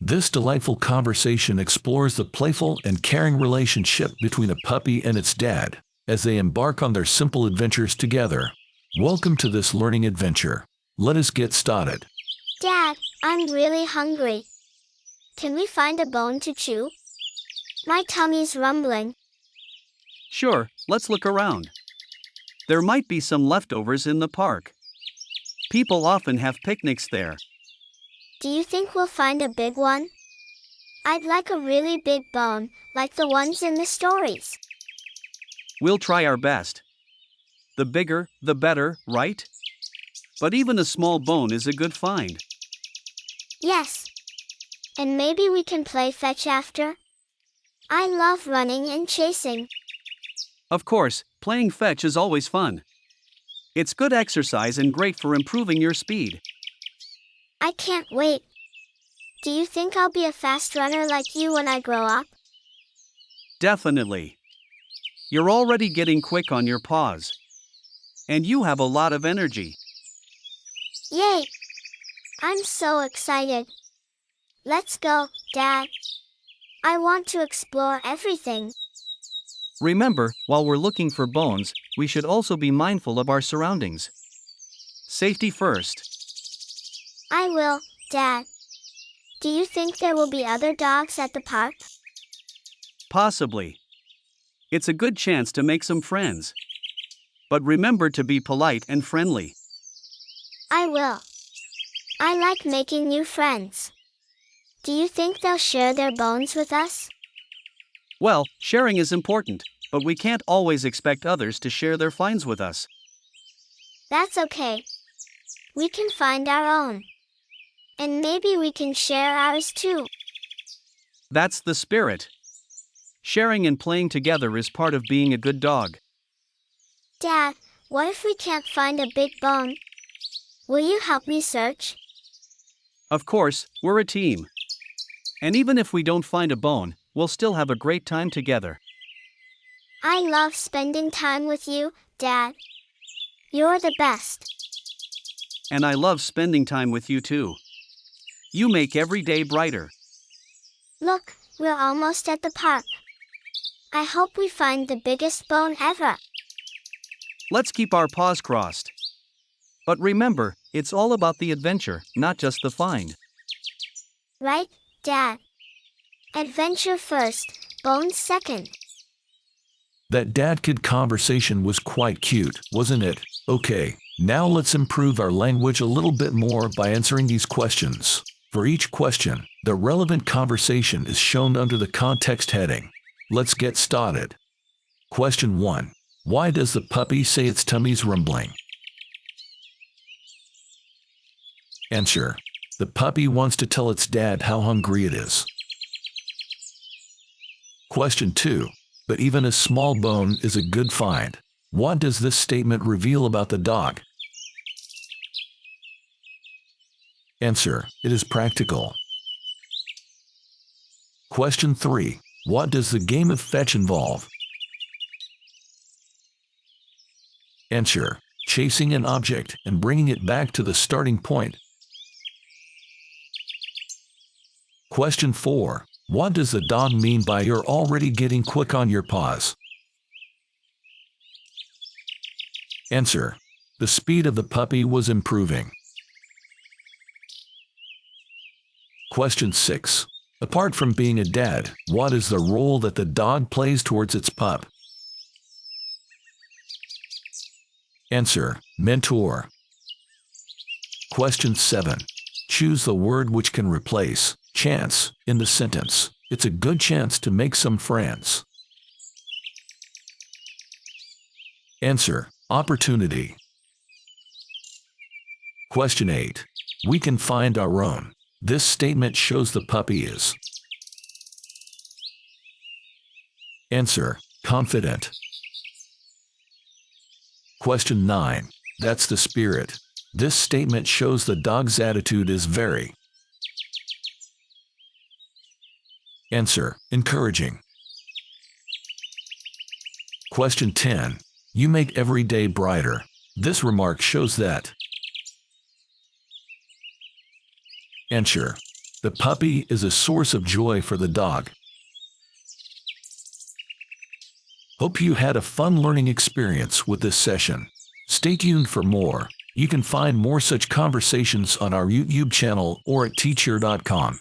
This delightful conversation explores the playful and caring relationship between a puppy and its dad as they embark on their simple adventures together. Welcome to this learning adventure. Let us get started. Dad, I'm really hungry. Can we find a bone to chew? My tummy's rumbling. Sure, let's look around. There might be some leftovers in the park. People often have picnics there. Do you think we'll find a big one? I'd like a really big bone, like the ones in the stories. We'll try our best. The bigger, the better, right? But even a small bone is a good find. Yes. And maybe we can play fetch after? I love running and chasing. Of course, playing fetch is always fun. It's good exercise and great for improving your speed. I can't wait. Do you think I'll be a fast runner like you when I grow up? Definitely. You're already getting quick on your paws. And you have a lot of energy. Yay! I'm so excited. Let's go, Dad. I want to explore everything. Remember, while we're looking for bones, we should also be mindful of our surroundings. Safety first. I will, Dad. Do you think there will be other dogs at the park? Possibly. It's a good chance to make some friends. But remember to be polite and friendly. I will. I like making new friends. Do you think they'll share their bones with us? Well, sharing is important, but we can't always expect others to share their finds with us. That's okay. We can find our own. And maybe we can share ours too. That's the spirit. Sharing and playing together is part of being a good dog. Dad, what if we can't find a big bone? Will you help me search? Of course, we're a team. And even if we don't find a bone, we'll still have a great time together. I love spending time with you, Dad. You're the best. And I love spending time with you too. You make every day brighter. Look, we're almost at the park. I hope we find the biggest bone ever. Let's keep our paws crossed. But remember, it's all about the adventure, not just the find. Right, Dad? Adventure first, bones second. That dad-kid conversation was quite cute, wasn't it? Okay, now let's improve our language a little bit more by answering these questions. For each question, the relevant conversation is shown under the context heading. Let's get started. Question 1. Why does the puppy say its tummy's rumbling? Answer. The puppy wants to tell its dad how hungry it is. Question 2. But even a small bone is a good find. What does this statement reveal about the dog? Answer. It is practical. Question 3. What does the game of fetch involve? Answer. Chasing an object and bringing it back to the starting point. Question 4. What does the dog mean by "you're already getting quick on your paws"? Answer. The speed of the puppy was improving. Question 6. Apart from being a dad, what is the role that the dog plays towards its pup? Answer. Mentor. Question 7. Choose the word which can replace chance in the sentence. It's a good chance to make some friends. Answer. Opportunity. Question 8. We can find our own. This statement shows the puppy is. Answer. Confident. Question 9. That's the spirit. This statement shows the dog's attitude is very. Answer. Encouraging. Question 10. You make every day brighter. This remark shows that. Answer. The puppy is a source of joy for the dog. Hope you had a fun learning experience with this session. Stay tuned for more. You can find more such conversations on our YouTube channel or at teacher.com.